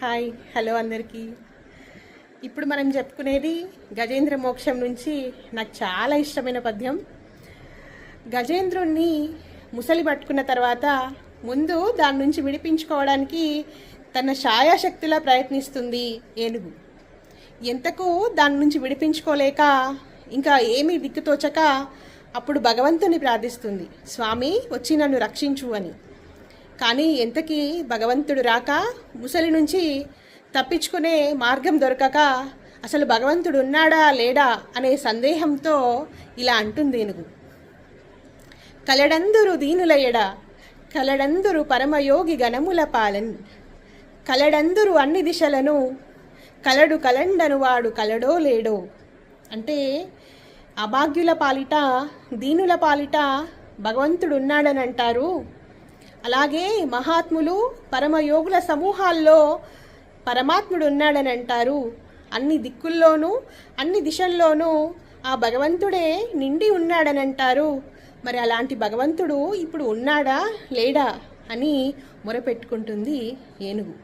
Hi hello అందరికీ. ఇప్పుడు మనం చెప్పుకునేది గజేంద్ర మోక్షం నుంచి నాకు చాలా ఇష్టమైన పద్యం. గజేంద్రుణ్ణి ముసలి పట్టుకున్న తర్వాత ముందు దాని నుంచి విడిపించుకోవడానికి తన ఛాయాశక్తిలా ప్రయత్నిస్తుంది ఏనుగు. ఎంతకు దాని నుంచి విడిపించుకోలేక ఇంకా ఏమీ దిక్కుతోచక అప్పుడు భగవంతుని ప్రార్థిస్తుంది, స్వామి వచ్చి నన్ను రక్షించు అని. కానీ ఎంతకీ భగవంతుడు రాక ముసలి నుంచి తప్పించుకునే మార్గం దొరకక అసలు భగవంతుడు ఉన్నాడా లేడా అనే సందేహంతో ఇలా అంటుంది ఏనుగు. కలడందురు దీనుల ఎడ కలడందురు పరమయోగి గణముల పాలన్ కలడందురు అన్ని దిశలను కలడు కలండను వాడు కలడో లేడో. అంటే అభాగ్యుల పాలిట దీనుల పాలిట భగవంతుడు ఉన్నాడని అంటారు. అలాగే మహాత్ములు పరమయోగుల సమూహాల్లో పరమాత్ముడు ఉన్నాడని అంటారు. అన్ని దిక్కుల్లోనూ అన్ని దిశల్లోనూ ఆ భగవంతుడే నిండి ఉన్నాడని అంటారు. మరి అలాంటి భగవంతుడు ఇప్పుడు ఉన్నాడా లేడా అని మొరపెట్టుకుంటుంది ఏనుగు.